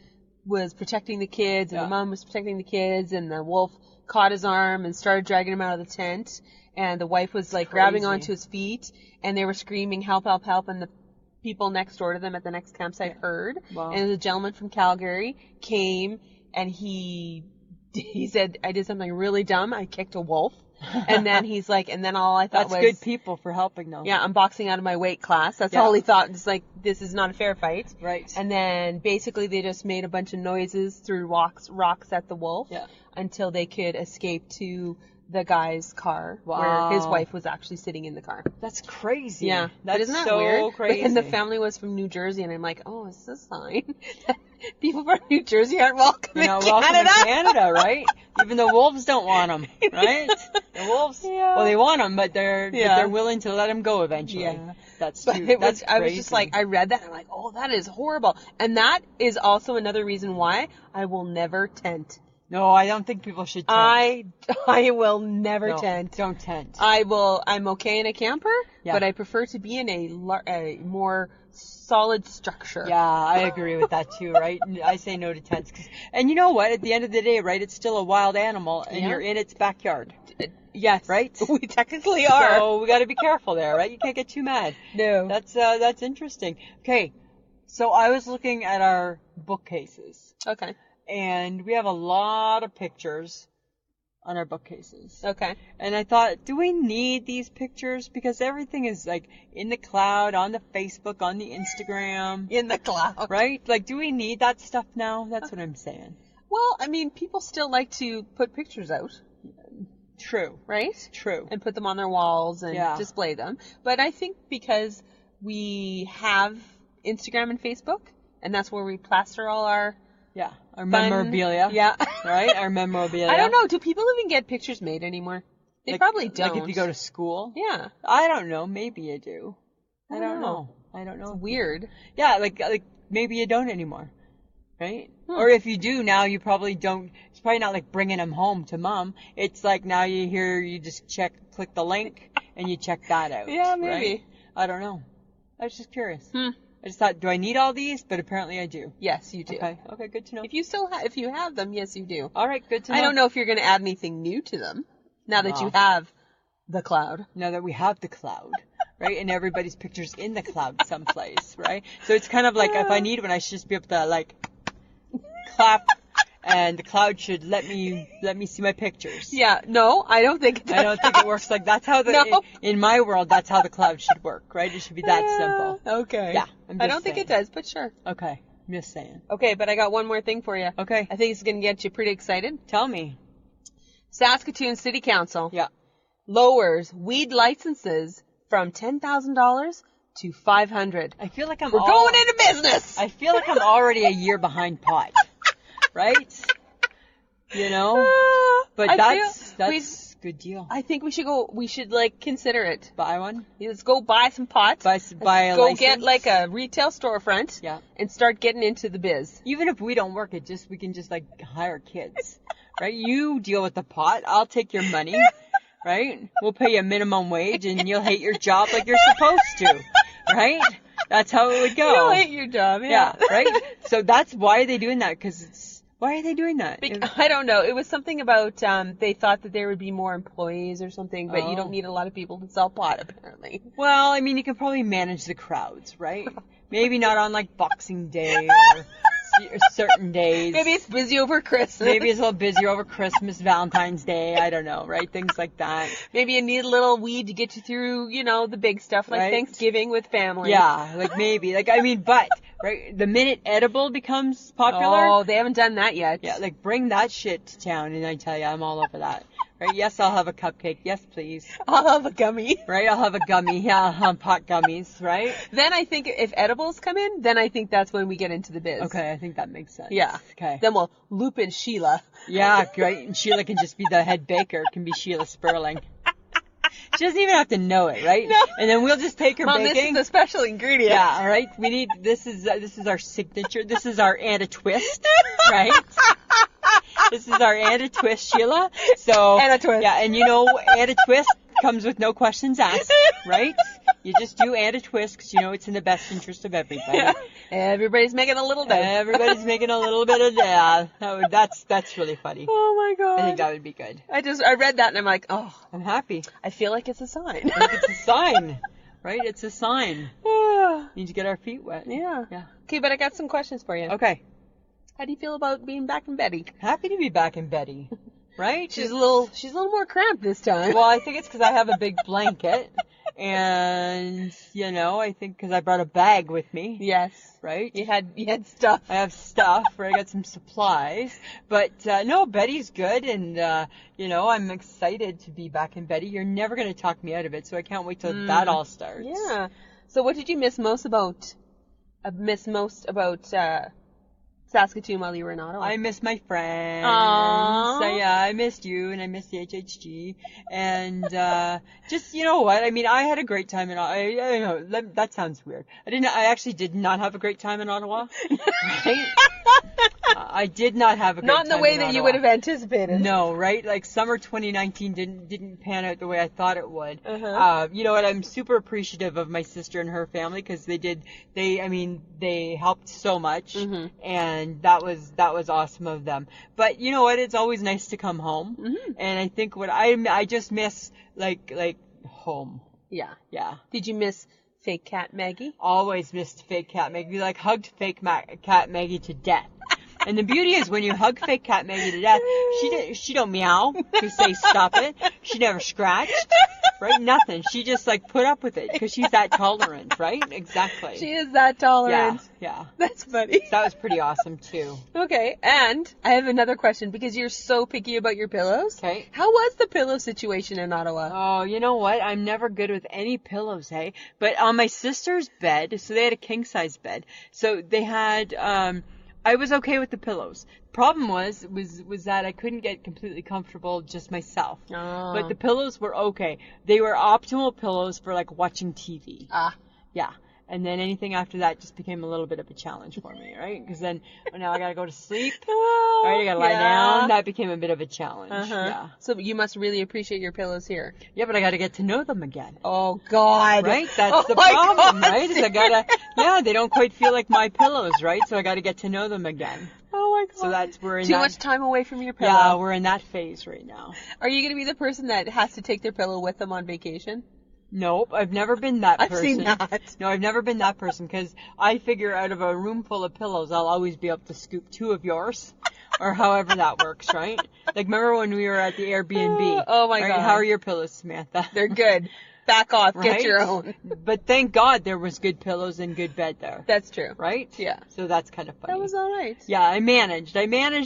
was protecting the kids, and the mom was protecting the kids, and the wolf caught his arm and started dragging him out of the tent, and the wife was like grabbing onto his feet, and they were screaming, help, help, help, and the people next door to them at the next campsite heard. Wow. And the gentleman from Calgary came, and he said, I did something really dumb. I kicked a wolf. And then he's like, and then all I thought was... That's good people for helping them. Yeah, I'm boxing out of my weight class. That's all he thought. It's like, this is not a fair fight. Right. And then basically they just made a bunch of noises, threw rocks at the wolf until they could escape to the guy's car where his wife was actually sitting in the car. That's crazy. Yeah. That's isn't that so weird? crazy. And the family was from New Jersey, and I'm like, oh, is this a sign that people from New Jersey aren't welcome in Canada? Welcome in Canada, right? Even the wolves don't want them, right? The wolves, well, they want them, but they're willing to let them go eventually. Yeah. That's true. That's crazy. I was just like, I read that, and I'm like, oh, that is horrible. And that is also another reason why I will never tent. No, I don't think people should tent. I will never tent. Don't tent. I'm okay in a camper, but I prefer to be in a more solid structure. Yeah, I agree with that too, right? I say no to tents. And you know what? At the end of the day, right, it's still a wild animal, and you're in its backyard. Yes. Right? We technically are. So we got to be careful there, right? You can't get too mad. No. That's interesting. Okay. So I was looking at our bookcases. Okay. And we have a lot of pictures on our bookcases. Okay. And I thought, do we need these pictures? Because everything is like in the cloud, on the Facebook, on the Instagram. In the cloud. Right? Like, do we need that stuff now? That's what I'm saying. Well, I mean, people still like to put pictures out. True. Right? True. And put them on their walls and display them. But I think because we have Instagram and Facebook, and that's where we plaster all our... Yeah, our memorabilia. Yeah. Right? Our memorabilia. I don't know. Do people even get pictures made anymore? They probably don't. Like if you go to school? Yeah. I don't know. Maybe you do. I don't know. It's weird. Yeah, like maybe you don't anymore. Right? Or if you do now, you probably don't. It's probably not like bringing them home to mom. It's like now you just click the link, and you check that out. Yeah, maybe. Right? I don't know. I was just curious. I just thought, do I need all these? But apparently I do. Yes, you do. Okay, good to know. If you have them, yes, you do. All right, good to know. I don't know if you're going to add anything new to them now that you have the cloud. Now that we have the cloud, right? And everybody's picture's in the cloud someplace, right? So it's kind of like if I need one, I should just be able to like clap, and the cloud should let me see my pictures. Yeah, no, I don't think it does. I don't think it works like that's how in my world that's how the cloud should work, right? It should be that simple. Okay. Yeah. I don't think it does, but sure. Okay. I'm just saying. Okay, but I got one more thing for you. Okay. I think it's going to get you pretty excited. Tell me. Saskatoon City Council lowers weed licenses from $10,000 to $500. I feel like we're going into business. I feel like I'm already a year behind pot. Right? You know? But that's good deal. I think we should like consider it. Buy one? Let's go buy some pots. Buy a go license. Get like a retail storefront. Yeah. And start getting into the biz. Even if we don't work it, we can just like hire kids. Right? You deal with the pot. I'll take your money. Right? We'll pay you a minimum wage and you'll hate your job like you're supposed to. Right? That's how it would go. You'll hate your job, yeah. Right? So why are they doing that? Why are they doing that? I don't know. It was something about they thought that there would be more employees or something, but you don't need a lot of people to sell pot, apparently. Well, I mean, you can probably manage the crowds, right? Maybe not on like Boxing Day or certain days. Maybe it's busy over Christmas. Maybe it's a little busier over Christmas, Valentine's Day. I don't know, right? Things like that. Maybe you need a little weed to get you through, the big stuff like Thanksgiving with family. Yeah, like maybe. But, right, the minute edible becomes popular. Oh, they haven't done that yet. Yeah, like bring that shit to town and I tell you, I'm all over that. Right? Yes, I'll have a cupcake. Yes, please. I'll have a gummy. Right? I'll have a gummy. Yeah, I'll have pot gummies, right? Then I think if edibles come in, then I think that's when we get into the biz. Okay, I think that makes sense. Yeah. Okay. Then we'll loop in Sheila. Yeah, great. And Sheila can just be the head baker. It can be Sheila Sperling. She doesn't even have to know it, right? No. And then we'll just take her Mom, baking. this is a special ingredient. Yeah, all right. This is our signature. This is our and a twist, right? This is our and a twist, Sheila. So and a twist. Yeah, and and a twist comes with no questions asked, right? You just do and a twist because it's in the best interest of everybody. Yeah. Everybody's making a little dough. Everybody's making a little bit of that's really funny. Oh my god. I think that would be good. I read that and I'm like, oh, I'm happy. I feel like it's a sign. I think it's a sign, right? It's a sign. Need to get our feet wet. Yeah. Yeah. Okay, but I got some questions for you. Okay. How do you feel about being back in Betty? Happy to be back in Betty. Right? She's a little more cramped this time. Well, I think it's because I have a big blanket. And, I think because I brought a bag with me. Yes. Right? You had stuff. I have stuff, right? I got some supplies. But, no, Betty's good. And, I'm excited to be back in Betty. You're never going to talk me out of it. So I can't wait till that all starts. Yeah. So what did you miss most about Saskatoon while you were in Ottawa? I miss my friends. Aww. So, yeah, I missed you and I missed the HHG. And just, what? I mean, I had a great time in Ottawa. I know, that sounds weird. I actually did not have a great time in Ottawa. Right? I did not have a great time. Not in the way that you would have anticipated. No, right? Like summer 2019 didn't pan out the way I thought it would. Uh-huh. You know what? I'm super appreciative of my sister and her family because they helped so much, and that was awesome of them. But you know what? It's always nice to come home, and I think what I just miss like home. Yeah. Yeah. Did you miss fake cat Maggie? Always missed fake cat Maggie. Like hugged fake cat Maggie to death. And the beauty is when you hug fake cat Maggie to death, she don't meow to say stop it. She never scratched, right? Nothing. She just like put up with it because she's that tolerant, right? Exactly. She is that tolerant. Yeah. That's funny. So that was pretty awesome too. Okay, and I have another question because you're so picky about your pillows. Okay. How was the pillow situation in Ottawa? Oh, you know what? I'm never good with any pillows, hey? But on my sister's bed, so they had a king size bed. So they had I was okay with the pillows. Problem was that I couldn't get completely comfortable just myself. Oh. But the pillows were okay. They were optimal pillows for like watching TV. Yeah. And then anything after that just became a little bit of a challenge for me, right? Because then now I gotta go to sleep. Right, I gotta lie down. That became a bit of a challenge. Yeah. So you must really appreciate your pillows here. Yeah, but I gotta get to know them again. Oh God. Right? That's the problem, right? Is they don't quite feel like my pillows, right? So I gotta get to know them again. Oh my God. So that's we're in too much time away from your pillow. Yeah, we're in that phase right now. Are you gonna be the person that has to take their pillow with them on vacation? Nope, I've never been that person. I've seen that. No, I've never been that person because I figure out of a room full of pillows, I'll always be able to scoop 2 of yours. Or however that works, right? Like, remember when we were at the Airbnb? Oh my God. How are your pillows, Samantha? They're good. Back off. Right? Get your own. But thank God there was good pillows and good bed there. That's true. Right? Yeah. So that's kind of funny. That was all right. Yeah, I managed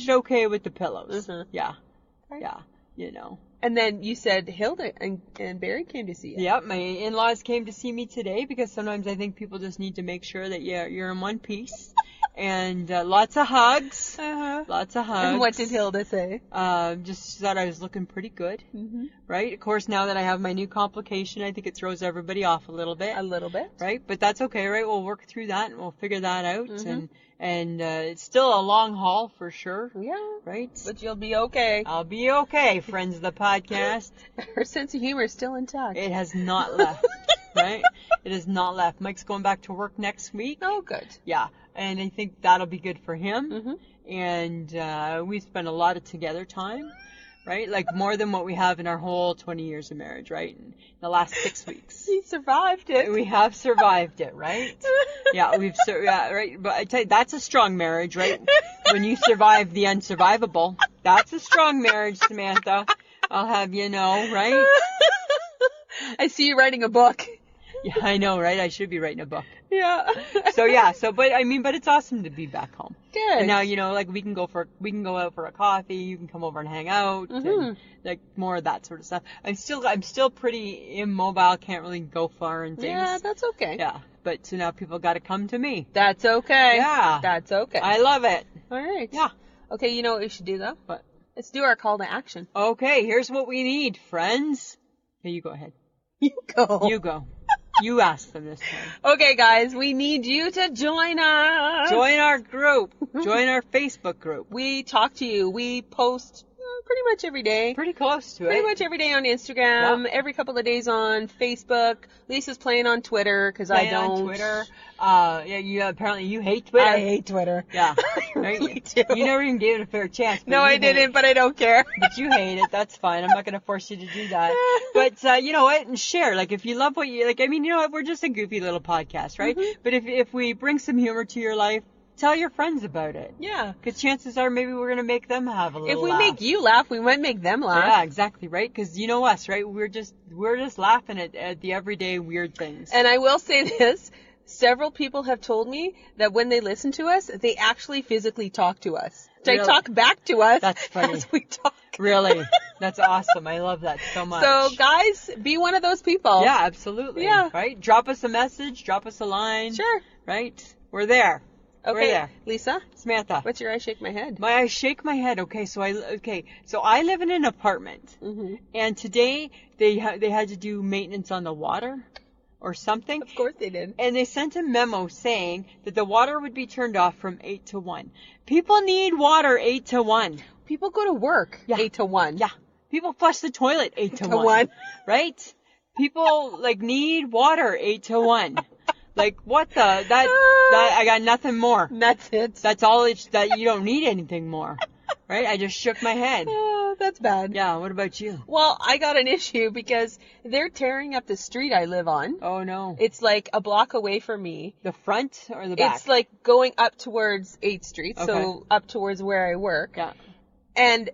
okay with the pillows. Mm-hmm. Yeah. Okay. Yeah, And then you said Hilda and Barry came to see you. Yep, my in-laws came to see me today because sometimes I think people just need to make sure that you're in one piece. And lots of hugs. Lots of hugs. And what did Hilda say? Just thought I was looking pretty good. Right? Of course, now that I have my new complication, I think it throws everybody off a little bit. A little bit. Right? But that's okay, right? We'll work through that and we'll figure that out. And it's still a long haul for sure. Yeah. Right? But you'll be okay. I'll be okay, friends of the podcast. Her sense of humor is still intact. It has not left. Right? It has not left. Mike's going back to work next week. Oh, good. Yeah. And I think that'll be good for him. And we spent a lot of together time. Right? Like more than what we have in our whole 20 years of marriage, right? In the last 6 weeks. We survived it. We have survived it, right? Yeah, right? But I tell you, that's a strong marriage, right? When you survive the unsurvivable, that's a strong marriage, Samantha. I'll have you know, right? I see you writing a book. Yeah, I know, right? I should be writing a book. Yeah. But it's awesome to be back home. Good. And now, like we can go out for a coffee. You can come over and hang out, and like more of that sort of stuff. I'm still pretty immobile. Can't really go far and things. Yeah, that's okay. Yeah, but so now people got to come to me. That's okay. Yeah, that's okay. I love it. All right. Yeah. Okay, you know what we should do though? What? Let's do our call to action. Okay, here's what we need, friends. Hey, you go ahead. You go. You go. You asked them this time. Okay, guys, we need you to join us. Join our group. Join our Facebook group. We talk to you. We post pretty much every day. Pretty close to it. Pretty much every day on Instagram. Yeah. Every couple of days on Facebook. Lisa's playing on Twitter because I don't. On Twitter. Apparently you hate Twitter. I hate Twitter. Yeah. I really do. You never even gave it a fair chance. No, I didn't, but I don't care. But you hate it. That's fine. I'm not going to force you to do that. But, you know what? And share. Like, if you love what you, like, I mean, you know what? We're just a goofy little podcast, right? But if we bring some humor to your life, tell your friends about it. Yeah. Because chances are maybe we're going to make them have a little If we laugh. make you laugh, we might make them laugh. Yeah, exactly, right? Because you know us, right? We're just laughing at the everyday weird things. And I will say this. Several people have told me that when they listen to us, they actually physically talk to us. They talk back to us. That's funny. As we talk. Really? That's awesome. I love that so much. So, guys, be one of those people. Yeah, absolutely. Yeah. Right? Drop us a message. Drop us a line. Sure. Right? We're there. Okay. We're there. Lisa? Samantha. What's your I shake my head? I shake my head. Okay, so I live in an apartment. And today they had to do maintenance on the water or something. Of course they did. And they sent a memo saying that the water would be turned off from 8 to 1. People need water 8 to 1. People go to work 8 to 1. Yeah. People flush the toilet 8 to 1. Right? People need water 8 to 1. Like, what the? That I got nothing more. That's it. That's all that you don't need anything more. Right? I just shook my head. Oh, that's bad. Yeah, what about you? Well, I got an issue because they're tearing up the street I live on. Oh, no. It's like a block away from me. The front or the back? It's like going up towards 8th Street, Okay. so up towards where I work. Yeah. And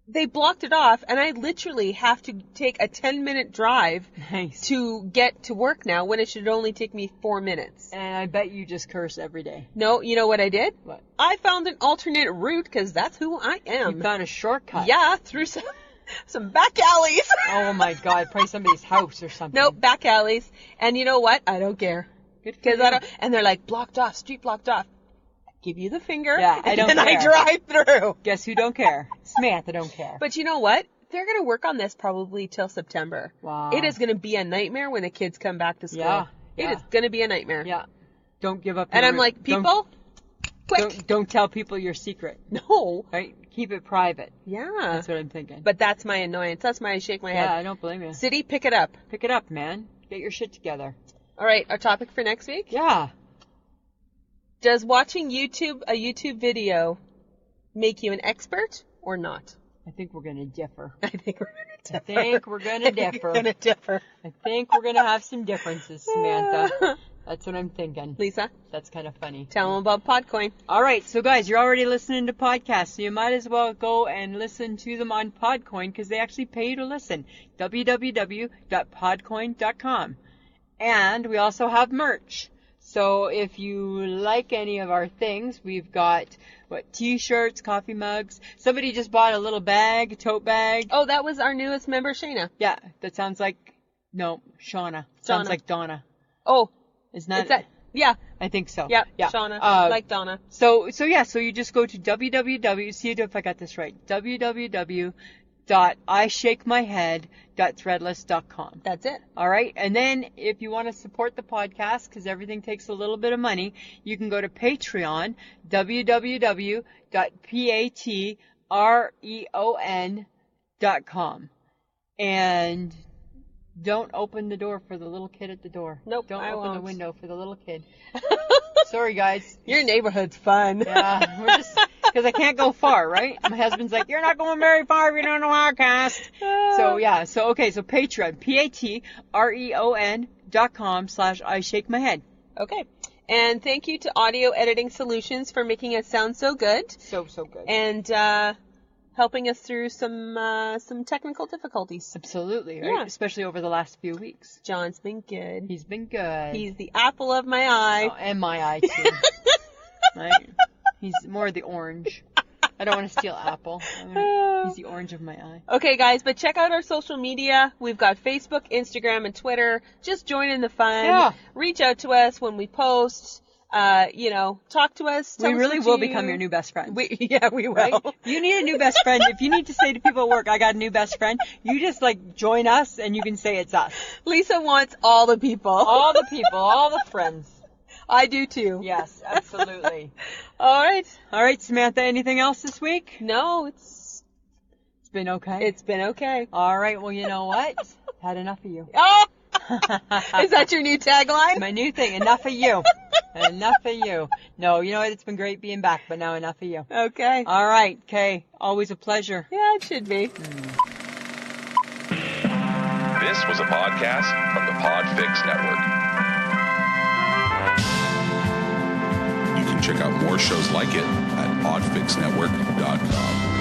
they blocked it off, and I literally have to take a 10-minute drive to get to work now when it should only take me 4 minutes. And I bet you just curse every day. No, you know what I did? What? I found an alternate route because that's who I am. You found a shortcut? Yeah, through some back alleys. Oh my God, probably somebody's house or something. Nope, back alleys. And you know what? I don't care. Good for you. And they're like, blocked off, street blocked off. Give you the finger. Yeah, I don't and care. I drive through. Guess who don't care? Samantha don't care. But you know what? They're going to work on this probably till September. Wow. It is going to be a nightmare when the kids come back to school. Yeah. It is going to be a nightmare. Yeah. Don't give up. And I'm like, people, quick. Don't tell people your secret. No. Right? Keep it private. Yeah. That's what I'm thinking. But that's my annoyance. That's why I shake my head. Yeah, I don't blame you. City, pick it up. Pick it up, man. Get your shit together. All right, our topic for next week? Yeah. Does watching a YouTube video make you an expert or not? I think we're going to differ. I think we're going to differ. I think we're going to differ. I think we're going to have some differences, Samantha. That's what I'm thinking. Lisa? That's kind of funny. Tell them about Podcoin. All right, so guys, you're already listening to podcasts, so you might as well go and listen to them on Podcoin because they actually pay you to listen. www.podcoin.com. And we also have merch. So if you like any of our things, we've got, T-shirts, coffee mugs. Somebody just bought a little bag, tote bag. Oh, that was our newest member, Shayna. Yeah, that sounds like, no, Shauna. Sounds like Donna. Oh. Is that Yeah. I think so. Yep. Yeah. Shauna. Like Donna. So you just go to www, see if I got this right, www.ishakemyhead.threadless.com. That's it. All right. And then if you want to support the podcast, because everything takes a little bit of money, you can go to Patreon, www.patreon.com. And don't open the door for the little kid at the door. Nope, Don't I open won't. the window for the little kid. Sorry, guys. Your neighborhood's fun. Yeah, we're just, because I can't go far, right? My husband's like, you're not going very far if you don't know podcast. So, yeah. So, okay. So, Patreon, patreon.com/I-shake-my-head. Okay. And thank you to Audio Editing Solutions for making us sound so good. So good. And, helping us through some technical difficulties. Absolutely, right? Yeah. Especially over the last few weeks. John's been good. He's been good. He's the apple of my eye. Oh, and my eye, too. Right? He's more the orange. I don't want to steal apple. He's the orange of my eye. Okay, guys, but check out our social media. We've got Facebook, Instagram, and Twitter. Just join in the fun. Yeah. Reach out to us when we post. Talk to us. We really will become your new best friend. We will. Right? You need a new best friend. If you need to say to people at work, I got a new best friend, you just join us and you can say it's us. Lisa wants all the people. All the people, all the friends. I do too. Yes, absolutely. All right, Samantha, anything else this week? No, it's been okay. It's been okay. All right, well, you know what? Had enough of you. Oh! Is that your new tagline? My new thing. Enough of you. Enough of you. No, you know what? It's been great being back, but now enough of you. Okay. All right, Kay. Always a pleasure. Yeah, it should be. This was a podcast from the Podfix Network. You can check out more shows like it at podfixnetwork.com.